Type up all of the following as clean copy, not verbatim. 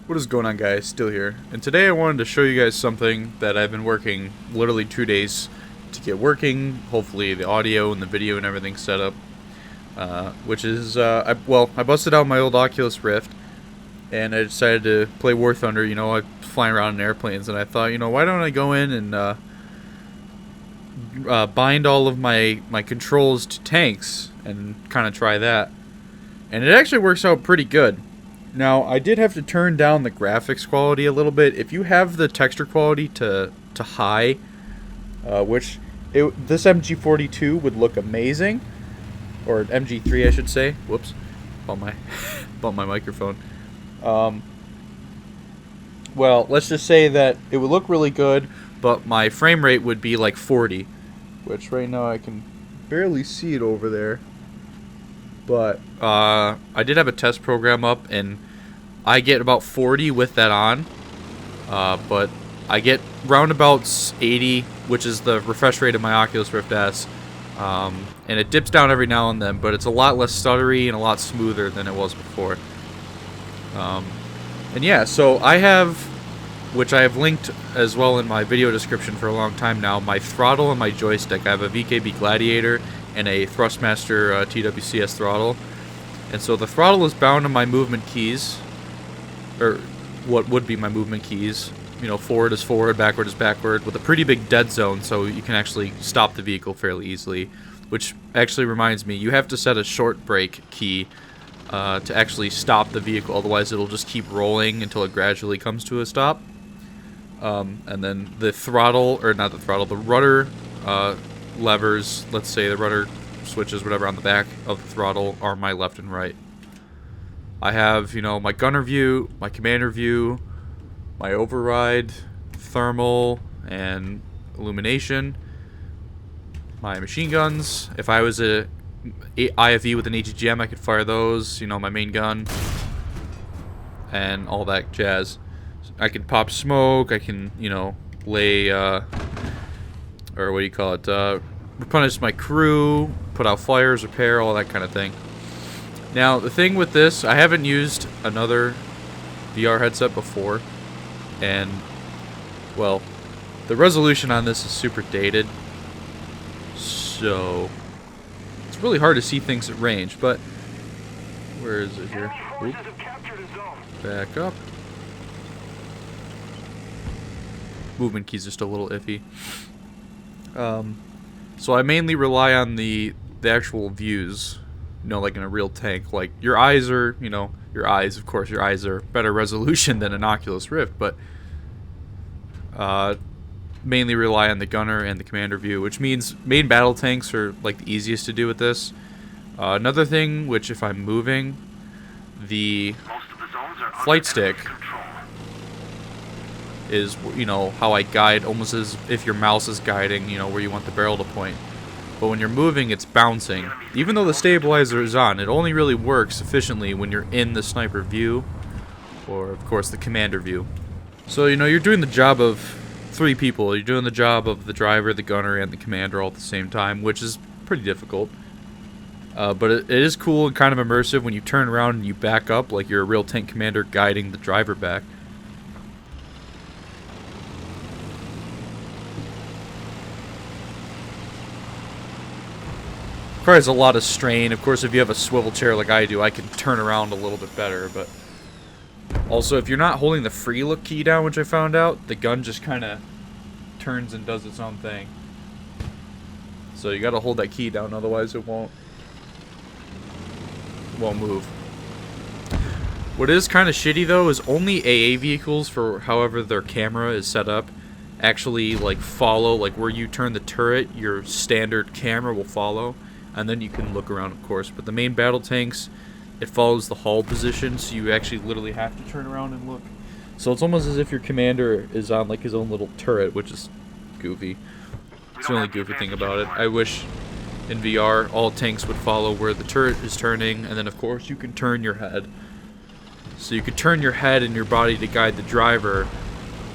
What is going on, guys? Still here. And today I wanted to show you guys something that I've been working literally 2 days to get working. Hopefully the audio and the video and everything set up. Which is, I busted out my old Oculus Rift and I decided to play War Thunder. You know, I'm flying around in airplanes and I thought, you know, why don't I go in and bind all of my controls to tanks and kind of try that. And it actually works out pretty good. Now, I did have to turn down the graphics quality a little bit. If you have the texture quality to high, this MG42 would look amazing, or MG3 I should say. Whoops, bump my microphone. Well, let's just say that it would look really good, but my frame rate would be like 40, which right now I can barely see it over there. But I did have a test program up, and I get about 40 with that on. But I get roundabouts 80, which is the refresh rate of my Oculus Rift S. And it dips down every now and then, but it's a lot less stuttery and a lot smoother than it was before. And yeah, so I have, which I have linked as well in my video description for a long time now, my throttle and my joystick. I have a VKB Gladiator and a Thrustmaster TWCS throttle. And so the throttle is bound to my movement keys, or what would be my movement keys. You know, forward is forward, backward is backward, with a pretty big dead zone, so you can actually stop the vehicle fairly easily. Which actually reminds me, you have to set a short brake key to actually stop the vehicle, otherwise it'll just keep rolling until it gradually comes to a stop. And then the throttle, or not the throttle, the rudder levers, let's say the rudder switches, whatever, on the back of the throttle are my left and right. I have, you know, my gunner view, my commander view, my override, thermal, and illumination, my machine guns. If I was a IFE with an ATGM, I could fire those, you know, my main gun, and all that jazz. I can pop smoke, I can, you know, lay, or what do you call it, replenish my crew, put out fires, repair, all that kind of thing. Now, the thing with this, I haven't used another VR headset before, and, well, the resolution on this is super dated, so it's really hard to see things at range, but where is it here? Oop. Back up. Movement keys are just a little iffy. So I mainly rely on the actual views, you know, like in a real tank. Like, your eyes are, you know, your eyes are better resolution than an Oculus Rift, but mainly rely on the gunner and the commander view, which means main battle tanks are like the easiest to do with this. Another thing, which if I'm moving, the flight stick is, you know, how I guide, almost as if your mouse is guiding, you know, where you want the barrel to point. But when you're moving, it's bouncing. Even though the stabilizer is on, it only really works efficiently when you're in the sniper view, or of course the commander view. So, you know, you're doing the job of 3 people. You're doing the job of the driver, the gunner, and the commander all at the same time, which is pretty difficult. But it is cool and kind of immersive when you turn around and you back up like you're a real tank commander guiding the driver back. Requires a lot of strain. Of course, if you have a swivel chair like I do, I can turn around a little bit better, but also if you're not holding the free look key down, which I found out, the gun just kind of turns and does its own thing. So you gotta hold that key down, otherwise it won't move. What is kind of shitty though is only AA vehicles, for however their camera is set up, actually like follow, like where you turn the turret, your standard camera will follow. And then you can look around, of course. But the main battle tanks, it follows the hull position, so you actually literally have to turn around and look. So it's almost as if your commander is on like his own little turret, which is goofy. It's the only goofy thing about it. I wish in VR all tanks would follow where the turret is turning, and then of course you can turn your head. So you could turn your head and your body to guide the driver,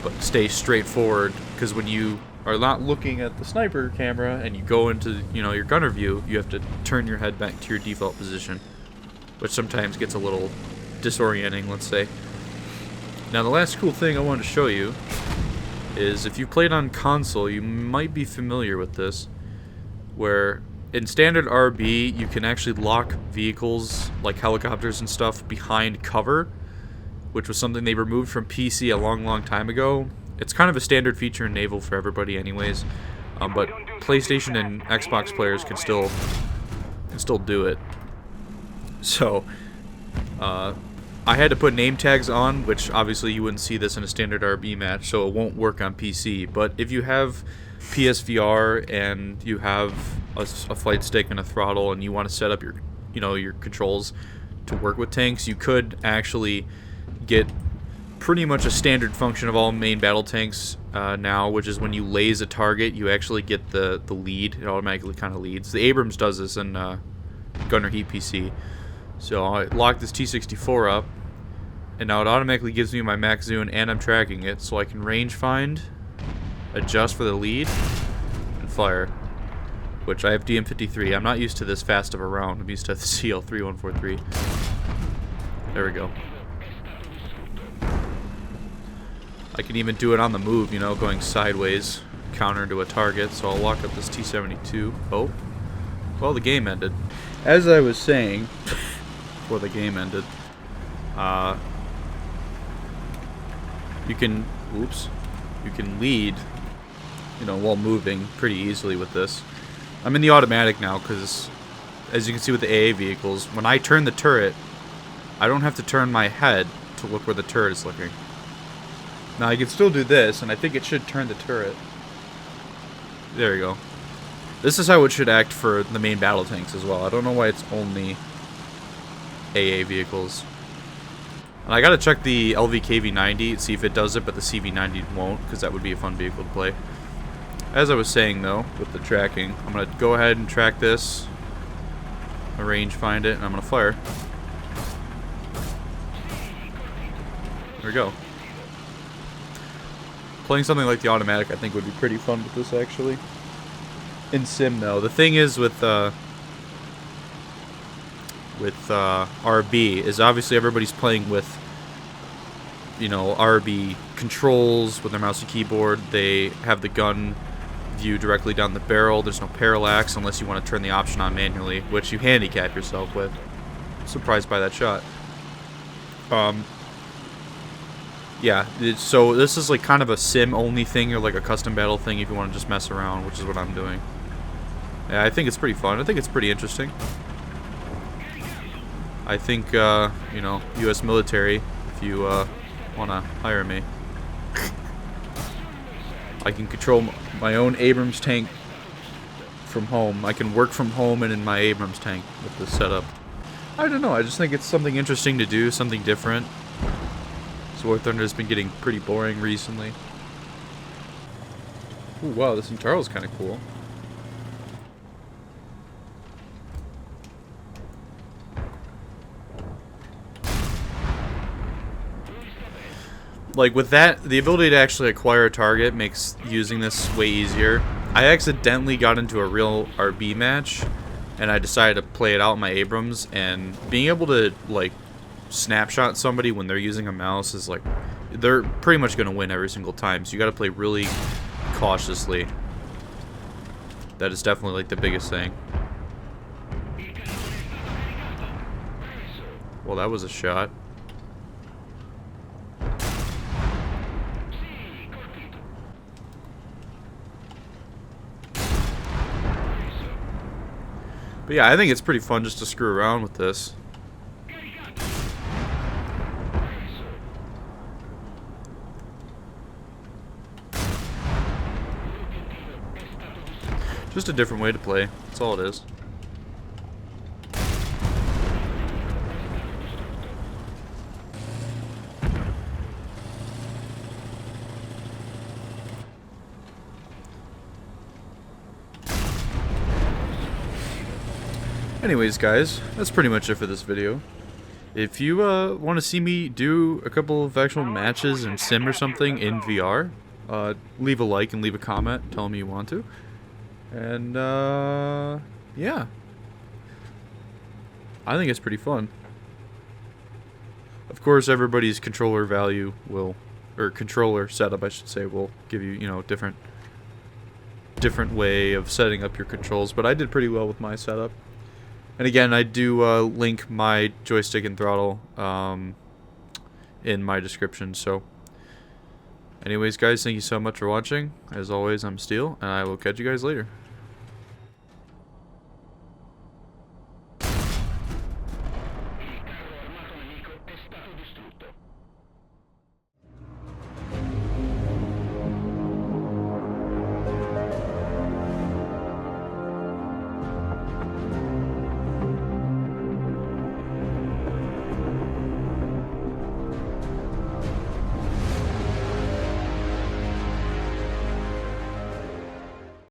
but stay straight forward, because when you are not looking at the sniper camera and you go into, you know, your gunner view, you have to turn your head back to your default position, which sometimes gets a little disorienting, let's say. Now the last cool thing I wanted to show you is if you played on console, you might be familiar with this, where in standard RB you can actually lock vehicles like helicopters and stuff behind cover, which was something they removed from PC a long time ago. It's kind of a standard feature in Naval for everybody anyways, but PlayStation and Xbox players can still do it. So I had to put name tags on, which obviously you wouldn't see this in a standard RB match, so it won't work on PC. But if you have PSVR and you have a flight stick and a throttle, and you want to set up your, your controls to work with tanks, you could actually get pretty much a standard function of all main battle tanks now, which is when you laze a target, you actually get the lead. It automatically kind of leads. The Abrams does this in Gunner Heat PC. So I lock this T-64 up, and now it automatically gives me my max zoom, and I'm tracking it, so I can range find, adjust for the lead, and fire. Which I have DM53. I'm not used to this fast of a round. I'm used to the CL3143. There we go. I can even do it on the move, going sideways, counter to a target. So I'll lock up this T-72. Oh, well, the game ended. As I was saying, before the game ended, you can lead, while moving pretty easily with this. I'm in the automatic now because, as you can see with the AA vehicles, when I turn the turret, I don't have to turn my head to look where the turret is looking. Now I can still do this, and I think it should turn the turret. There you go. This is how it should act for the main battle tanks as well. I don't know why it's only AA vehicles. And I gotta check the LVKV90 and see if it does it, but the CV90 won't, because that would be a fun vehicle to play. As I was saying though, with the tracking, I'm gonna go ahead and track this, range find it, and I'm gonna fire. There we go. Playing something like the automatic I think would be pretty fun with this actually. In sim though, the thing is with RB is obviously everybody's playing with RB controls with their mouse and keyboard. They have the gun view directly down the barrel. There's no parallax unless you want to turn the option on manually, which you handicap yourself with. Surprised by that shot. Yeah, so this is like kind of a sim only thing, or like a custom battle thing if you want to just mess around, which is what I'm doing. Yeah, I think it's pretty fun. I think it's pretty interesting. I think, U.S. military, if you want to hire me, I can control my own Abrams tank from home. I can work from home and in my Abrams tank with this setup. I don't know, I just think it's something interesting to do, something different. War Thunder has been getting pretty boring recently. Ooh, wow, this Centauro is kind of cool. Like with that, the ability to actually acquire a target makes using this way easier. I accidentally got into a real RB match, and I decided to play it out in my Abrams, and being able to like snapshot somebody when they're using a mouse is like, they're pretty much going to win every single time, so you got to play really cautiously. That is definitely like the biggest thing. Well, that was a shot. But yeah, I think it's pretty fun just to screw around with this. Just a different way to play. That's all it is. Anyways, guys, that's pretty much it for this video. If you want to see me do a couple of actual matches in sim or something in VR, leave a like and leave a comment. Tell me you want to. And, yeah. I think it's pretty fun. Of course, everybody's controller value will, or controller setup, I should say, will give you, different way of setting up your controls. But I did pretty well with my setup. And again, I do link my joystick and throttle in my description. So, anyways, guys, thank you so much for watching. As always, I'm Steel, and I will catch you guys later.